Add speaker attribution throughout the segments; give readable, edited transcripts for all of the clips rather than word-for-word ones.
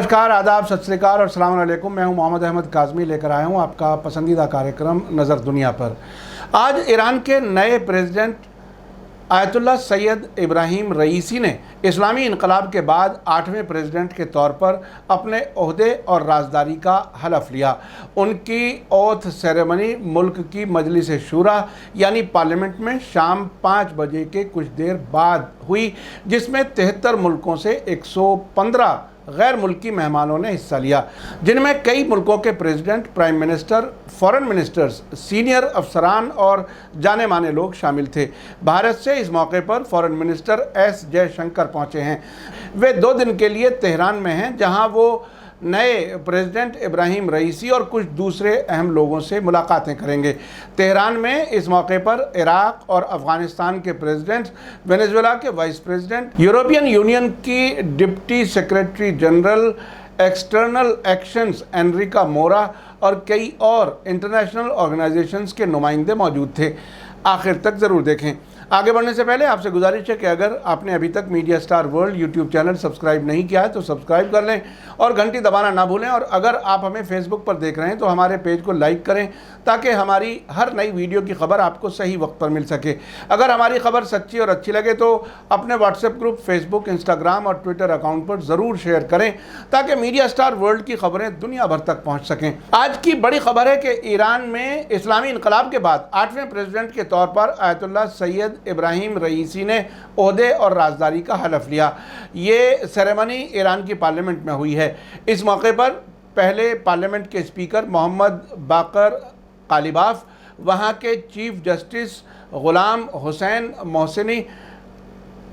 Speaker 1: नमस्कार, आदाब, सत श्री अकाल और अस्सलाम वालेकुम। मैं हूं मोहम्मद अहमद काज़मी, लेकर आया हूं आपका पसंदीदा कार्यक्रम नज़र दुनिया पर। आज ईरान के नए प्रेसिडेंट आयतुल्लाह सैयद इब्राहीम रईसी ने इस्लामी इनकलाब के बाद 8वें प्रेसिडेंट के तौर पर अपने ओहदे और राजदारी का हलफ लिया। उनकी ओथ सेरेमनी मुल्क की मजलिस शूरा यानी पार्लियामेंट में शाम 5 बजे के कुछ देर बाद हुई, जिसमें 73 मुल्कों से 115 गैर मुल्की मेहमानों ने हिस्सा लिया, जिनमें कई मुल्कों के president, prime minister, foreign ministers, senior अफसरान और जाने माने लोग शामिल थे। भारत से इस मौके पर फॉरेन मिनिस्टर एस जयशंकर पहुंचे हैं। वे 2 दिन के लिए तेहरान में हैं, जहां वो नए प्रेसिडेंट इब्राहीम रईसी और कुछ दूसरे अहम लोगों से मुलाकातें करेंगे। तेहरान में इस मौके पर इराक और अफ़गानिस्तान के प्रेसिडेंट, वेनेजुएला के वाइस प्रेसिडेंट, यूरोपियन यूनियन की deputy secretary general external actions Enrique Mora और कई और इंटरनेशनल ऑर्गेनाइजेशंस के नुमाइंदे मौजूद थे। आखिर तक ज़रूर देखें। आगे बढ़ने से पहले आपसे गुजारिश है कि अगर आपने अभी तक media star world YouTube channel subscribe नहीं किया है तो सब्सक्राइब कर लें और घंटी दबाना ना भूलें। और अगर आप हमें फेसबुक पर देख रहे हैं तो हमारे पेज को लाइक करें, ताकि हमारी हर नई वीडियो की खबर आपको सही वक्त पर मिल सके। अगर हमारी खबर सच्ची और अच्छी लगे तो अपने व्हाट्सएप ग्रुप, फेसबुक, इंस्टाग्राम और ट्विटर अकाउंट पर ज़रूर शेयर करें, ताकि मीडिया स्टार वर्ल्ड की खबरें दुनिया भर तक पहुँच सकें। आज की बड़ी खबर है कि ईरान में इस्लामी इनकलाब के बाद 8वें प्रेसिडेंट के तौर पर आयतुल्लाह सैयद इब्राहीम रईसी ने ओहदे और राजदारी का हलफ लिया। ये सेरेमनी ईरान की पार्लियामेंट में हुई है। इस मौके पर पहले पार्लियामेंट के स्पीकर मोहम्मद बाकर कालिबाफ, वहाँ के चीफ जस्टिस गुलाम हुसैन मोहसिनी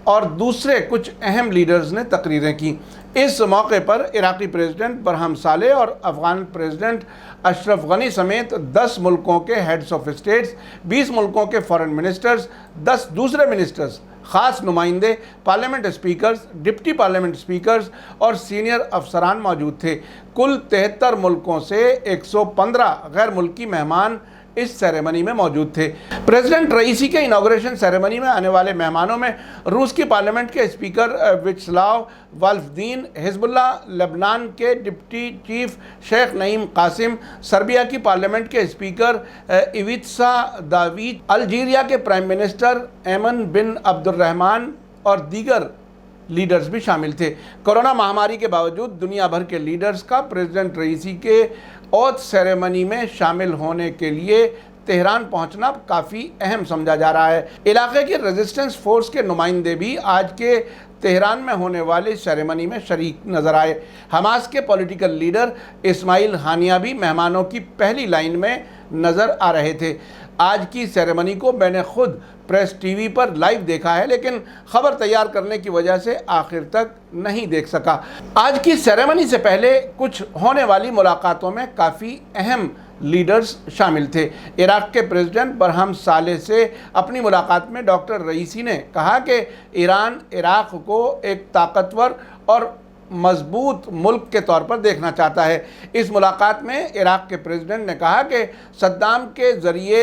Speaker 1: और दूसरे कुछ अहम लीडर्स ने तकरीरें की। इस मौके पर इराकी प्रेसिडेंट बरहम सालेह और अफ़गान प्रेसिडेंट अशरफ गनी समेत 10 मुल्कों के हेड्स ऑफ स्टेट्स, 20 मुल्कों के फॉरेन मिनिस्टर्स, 10 दूसरे मिनिस्टर्स, ख़ास नुमाइंदे, parliament speakers, deputy parliament speakers और सीनियर अफसरान मौजूद थे। कुल 73 मुल्कों से 115 गैर मुल्की मेहमान इस सेरेमनी में मौजूद थे। प्रेसिडेंट रईसी के इनॉग्रेशन सेरेमनी में आने वाले मेहमानों में रूस की पार्लियामेंट के speaker Vyacheslav Volodin, Hezbollah Lebanon के deputy chief Sheikh Naim Qassem, Serbia की पार्लियामेंट के स्पीकर इवित्सा दावीद, अल्जीरिया के प्राइम मिनिस्टर एमन बिन अब्दुर्रहमान और दीगर लीडर्स भी शामिल थे। कोरोना महामारी के बावजूद दुनिया भर के लीडर्स का प्रेसिडेंट रईसी के ओथ सेरेमनी में शामिल होने के लिए तेहरान पहुंचना काफ़ी अहम समझा जा रहा है। इलाके के रेजिस्टेंस फोर्स के नुमाइंदे भी आज के तेहरान में होने वाली सेरेमनी में शरीक नजर आए। हमास के पॉलिटिकल लीडर इस्माइल हानिया भी मेहमानों की पहली लाइन में नज़र आ रहे थे। आज की सेरेमनी को मैंने खुद प्रेस टीवी पर लाइव देखा है, लेकिन खबर तैयार करने की वजह से आखिर तक नहीं देख सका। आज की सेरेमनी से पहले कुछ होने वाली मुलाकातों में काफ़ी अहम लीडर्स शामिल थे। इराक के प्रेसिडेंट बरहम सालेह से अपनी मुलाकात में डॉक्टर रईसी ने कहा कि ईरान इराक को एक ताकतवर और मजबूत मुल्क के तौर पर देखना चाहता है। इस मुलाकात में इराक के प्रेसिडेंट ने कहा कि सद्दाम के ज़रिए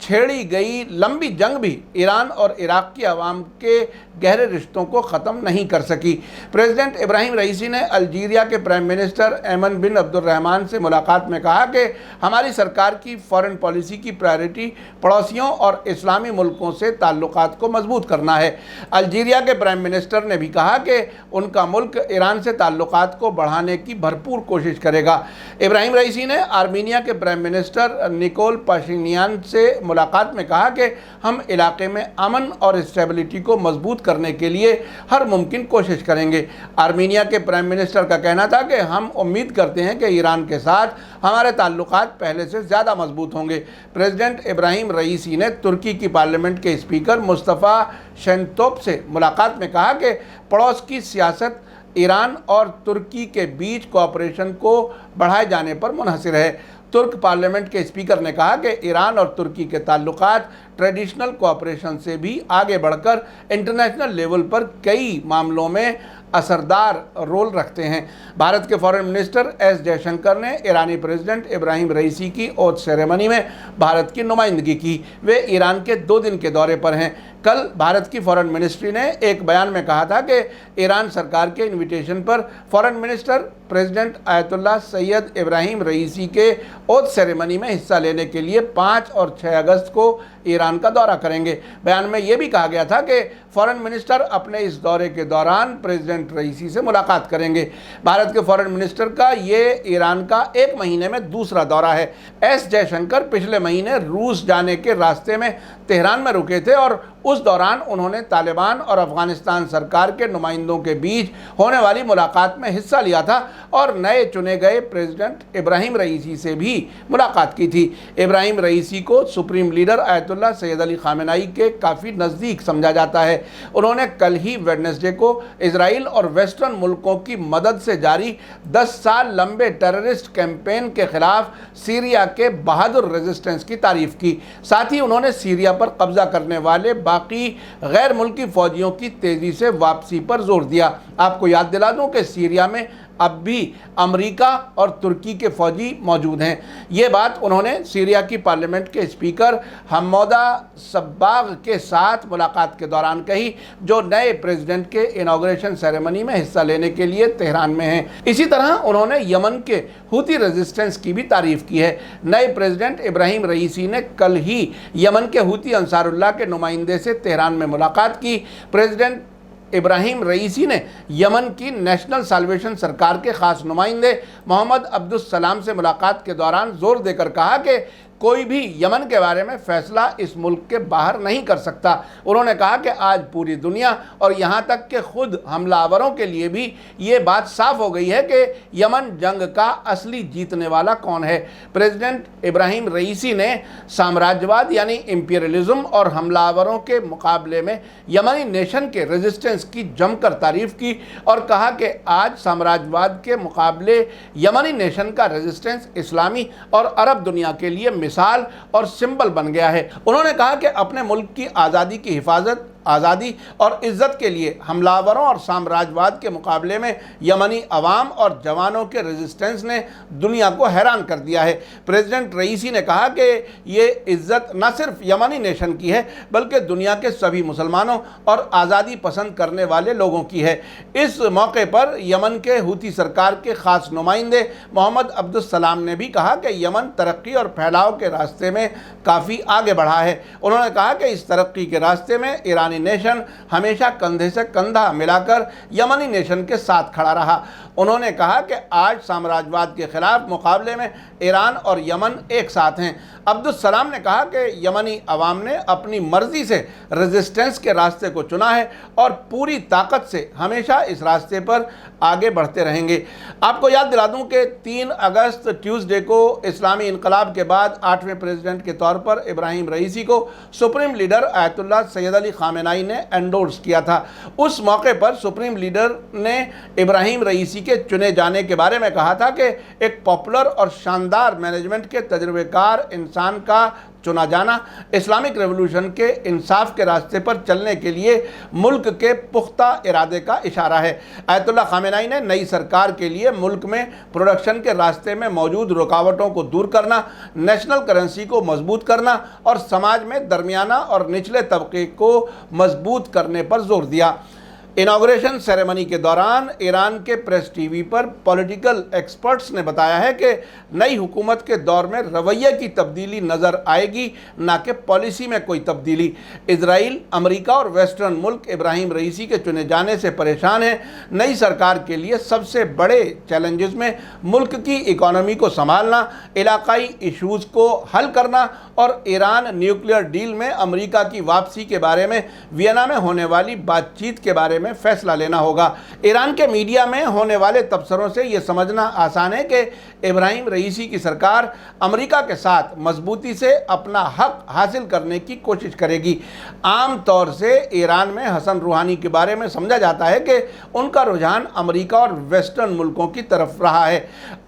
Speaker 1: छेड़ी गई लंबी जंग भी ईरान और इराक की आवाम के गहरे रिश्तों को ख़त्म नहीं कर सकी। प्रेसिडेंट इब्राहीम रईसी ने अल्जीरिया के प्राइम मिनिस्टर एमन बिन अब्दुर्रहमान से मुलाकात में कहा कि हमारी सरकार की फॉरेन पॉलिसी की प्रायोरिटी पड़ोसियों और इस्लामी मुल्कों से ताल्लुकात को मजबूत करना है। अल्जीरिया के प्राइम मिनिस्टर ने भी कहा कि उनका मुल्क ईरान से ताल्लुकात को बढ़ाने की भरपूर कोशिश करेगा। इब्राहीम रईसी ने आर्मीनिया के प्राइम मिनिस्टर निकोल पाशिनियान से मुलाकात में कहा कि हम इलाके में अमन और स्टेबिलिटी को मजबूत करने के लिए हर मुमकिन कोशिश करेंगे। आर्मीनिया के प्राइम मिनिस्टर का कहना था कि हम उम्मीद करते हैं कि ईरान के साथ हमारे ताल्लुकात पहले से ज़्यादा मजबूत होंगे। प्रेसिडेंट इब्राहीम रईसी ने तुर्की की पार्लियामेंट के स्पीकर मुस्तफ़ा शेनतोप से मुलाकात में कहा कि पड़ोस की सियासत ईरान और तुर्की के बीच कोऑपरेशन को बढ़ाए जाने पर मुनहसिर है। तुर्क पार्लियामेंट के स्पीकर ने कहा कि ईरान और तुर्की के ताल्लुकात ट्रेडिशनल कोऑपरेशन से भी आगे बढ़कर इंटरनेशनल लेवल पर कई मामलों में असरदार रोल रखते हैं। भारत के फॉरेन मिनिस्टर एस जयशंकर ने ईरानी प्रेसिडेंट इब्राहिम रईसी की ओथ सेरेमनी में भारत की नुमाइंदगी की। वे ईरान के 2 दिन के दौरे पर हैं। कल भारत की फॉरेन मिनिस्ट्री ने एक बयान में कहा था कि ईरान सरकार के इन्विटेशन पर foreign minister president Ayatollah Sayyid Ebrahim Raisi के ओथ सेरेमनी में हिस्सा लेने के लिए 5 और 6 अगस्त को ईरान का दौरा करेंगे। बयान में यह भी कहा गया था कि फॉरेन मिनिस्टर अपने इस दौरे के दौरान प्रेसिडेंट रईसी से मुलाकात करेंगे। भारत के फॉरेन मिनिस्टर का ये ईरान का 1 महीने में दूसरा दौरा है। एस जयशंकर पिछले महीने रूस जाने के रास्ते में तेहरान में रुके थे और उस दौरान उन्होंने तालिबान और अफगानिस्तान सरकार के नुमाइंदों के बीच होने वाली मुलाकात में हिस्सा लिया था और नए चुने गए प्रेसिडेंट इब्राहिम रईसी से भी मुलाकात की थी। इब्राहिम रईसी को supreme leader Ayatollah Syed Ali Khamenei के काफ़ी नज़दीक समझा जाता है। उन्होंने कल ही वेडनेसडे को इजराइल और वेस्टर्न मुल्कों की मदद से जारी 10 साल लंबे टेररिस्ट कैंपेन के खिलाफ सीरिया के बहादुर रेजिस्टेंस की तारीफ की। साथ ही उन्होंने सीरिया पर कब्जा करने वाले बाकी गैर मुल्की फौजियों की तेज़ी से वापसी पर जोर दिया। आपको याद दिला दूं कि सीरिया में अब भी अमेरिका और तुर्की के फौजी मौजूद हैं। ये बात उन्होंने सीरिया की पार्लियामेंट के स्पीकर हमौदा सब्बाग के साथ मुलाकात के दौरान कही, जो नए प्रेसिडेंट के इनॉग्रेशन सेरेमनी में हिस्सा लेने के लिए तेहरान में हैं। इसी तरह उन्होंने यमन के हुती रेजिस्टेंस की भी तारीफ की है। नए प्रेसिडेंट इब्राहिम रईसी ने कल ही यमन के हुती अंसारुल्लाह के नुमाइंदे से तेहरान में मुलाकात की। प्रेसिडेंट इब्राहिम रईसी ने यमन की नेशनल साल्वेशन सरकार के खास नुमाइंदे मोहम्मद अब्दुल सलाम से मुलाकात के दौरान जोर देकर कहा कि कोई भी यमन के बारे में फैसला इस मुल्क के बाहर नहीं कर सकता। उन्होंने कहा कि आज पूरी दुनिया और यहाँ तक कि खुद हमलावरों के लिए भी ये बात साफ हो गई है कि यमन जंग का असली जीतने वाला कौन है। प्रेसिडेंट इब्राहिम रईसी ने साम्राज्यवाद यानी इंपीरियलिज्म और हमलावरों के मुकाबले में यमनी नेशन के रेजिस्टेंस की जमकर तारीफ की और कहा कि आज साम्राज्यवाद के मुकाबले यमनी नेशन का रेजिस्टेंस इस्लामी और अरब दुनिया के लिए मिसाल और सिंबल बन गया है। उन्होंने कहा कि अपने मुल्क की आज़ादी की हिफाजत, आज़ादी और इज़्ज़त के लिए हमलावरों और साम्राज्यवाद के मुकाबले में यमनी अवाम और जवानों के रेजिस्टेंस ने दुनिया को हैरान कर दिया है। प्रेसिडेंट रईसी ने कहा कि ये इज़्ज़त न सिर्फ यमनी नेशन की है बल्कि दुनिया के सभी मुसलमानों और आज़ादी पसंद करने वाले लोगों की है। इस मौके पर यमन के हुती सरकार के ख़ास नुमाइंदे मोहम्मद अब्दुल सलाम ने भी कहा कि यमन तरक्की और फैलाव के रास्ते में काफ़ी आगे बढ़ा है। उन्होंने कहा कि इस तरक्की के रास्ते में ईरानी नेशन हमेशा कंधे से कंधा मिलाकर यमनी नेशन के साथ खड़ा रहा। उन्होंने कहा कि आज साम्राज्यवाद के खिलाफ मुकाबले में ईरान और यमन एक साथ हैं। अब्दुल सलाम ने कहा कि यमनी अवाम ने अपनी मर्जी से रेजिस्टेंस के रास्ते को चुना है और पूरी ताकत से हमेशा इस रास्ते पर आगे बढ़ते रहेंगे। आपको याद दिला दूं कि 3 अगस्त ट्यूसडे को इस्लामी इनकलाब के बाद 8वें प्रेसिडेंट के तौर पर इब्राहिम रईसी को supreme leader Ayatollah Syed Ali Khamenei ने एंडोर्स किया था। उस मौके पर सुप्रीम लीडर ने इब्राहिम रईसी के चुने जाने के बारे में कहा था कि एक पॉपुलर और शानदार मैनेजमेंट के तजुर्बेकार इंसान का चुना जाना इस्लामिक रेवोल्यूशन के इंसाफ के रास्ते पर चलने के लिए मुल्क के पुख्ता इरादे का इशारा है। आयतुल्लाह खामेनेई ने नई सरकार के लिए मुल्क में प्रोडक्शन के रास्ते में मौजूद रुकावटों को दूर करना, नेशनल करेंसी को मजबूत करना और समाज में दरमियाना और निचले तबके को मजबूत करने पर जोर दिया। इनॉग्रेशन सेरेमनी के दौरान ईरान के प्रेस टीवी पर पॉलिटिकल एक्सपर्ट्स ने बताया है कि नई हुकूमत के दौर में रवैये की तब्दीली नज़र आएगी, ना कि पॉलिसी में कोई तब्दीली। इजराइल, अमेरिका और वेस्टर्न मुल्क इब्राहिम रईसी के चुने जाने से परेशान हैं। नई सरकार के लिए सबसे बड़े चैलेंजेस में मुल्क की इकॉनमी को संभालना, इलाकाई इशूज़ को हल करना और ईरान न्यूक्लियर डील में अमेरिका की वापसी के बारे में वियना में होने वाली बातचीत के बारे में फैसला लेना होगा। ईरान के मीडिया में होने वाले तबसरों से यह समझना आसान है कि इब्राहिम रईसी की सरकार अमेरिका के साथ मजबूती से अपना हक हासिल करने की कोशिश करेगी। आम तौर से ईरान में हसन रूहानी के बारे में समझा जाता है कि उनका रुझान अमेरिका और वेस्टर्न मुल्कों की तरफ रहा है।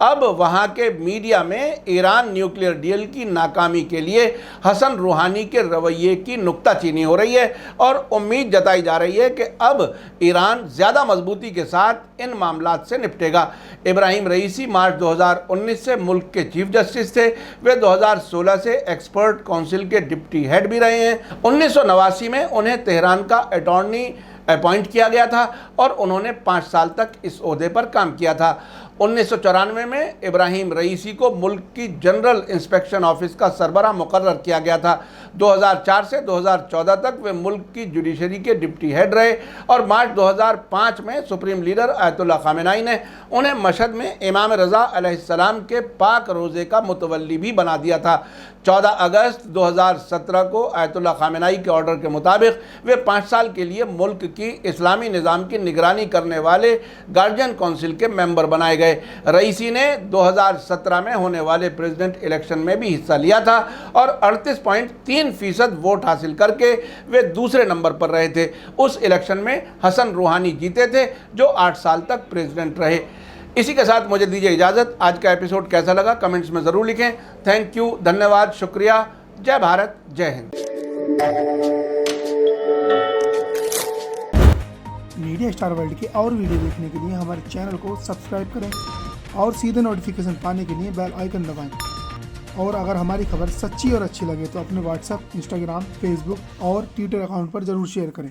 Speaker 1: अब वहाँ के मीडिया में ईरान न्यूक्लियर डील की नाकामी के लिए हसन रूहानी के रवैये की नुक्ताचीनी हो रही है और उम्मीद जताई जा रही है कि अब ایران زیادہ مضبوطی کے ساتھ ان معاملات سے نپٹے گا۔ ابراہیم رئیسی مارچ 2019 سے ملک کے چیف جسٹس تھے۔ وہ 2016 سے ایکسپرٹ کونسل کے ڈپٹی ہیڈ بھی رہے ہیں۔ 1989 میں انہیں تہران کا اٹارنی اپوائنٹ کیا گیا تھا اور انہوں نے 5 سال تک اس عہدے پر کام کیا تھا۔ 1994 میں ابراہیم رئیسی کو ملک کی جنرل انسپیکشن آفس کا سربراہ مقرر کیا گیا تھا۔ 2004 سے 2014 تک وہ ملک کی جوڈیشری کے ڈپٹی ہیڈ رہے اور مارچ 2005 میں سپریم لیڈر آیت اللہ خامنہئی نے انہیں مشہد میں امام رضا علیہ السلام کے پاک روزے کا متولی بھی بنا دیا تھا۔ 14 اگست 2017 کو آیت اللہ خامنہئی کے آرڈر کے مطابق وہ 5 سال کے لیے ملک کی اسلامی نظام کی نگرانی کرنے والے گارڈین کونسل کے ممبر بنائے گئے۔ رئیسی نے 2017 میں ہونے والے پریزیڈنٹ الیکشن میں بھی حصہ لیا تھا اور 38.3% ووٹ حاصل کر کے وہ دوسرے نمبر پر رہے تھے۔ اس الیکشن میں حسن روحانی جیتے تھے جو 8 سال تک پریزیڈنٹ رہے۔ اسی کے ساتھ مجھے دیجیے اجازت۔ آج کا ایپیسوڈ کیسا لگا کمنٹس میں ضرور لکھیں۔ تھینک یو، دھنیہ واد، شکریہ۔ جے بھارت، جے ہند۔
Speaker 2: میڈیا اسٹار ورلڈ کے اور ویڈیو دیکھنے کے لیے ہمارے چینل کو سبسکرائب کریں اور سیدھے نوٹیفیکیشن پانے کے لیے بیل آئیکن دبائیں۔ اور اگر ہماری خبر سچی اور اچھی لگے تو اپنے واٹس ایپ، انسٹاگرام، فیس بک اور ٹویٹر اکاؤنٹ پر ضرور شیئر کریں۔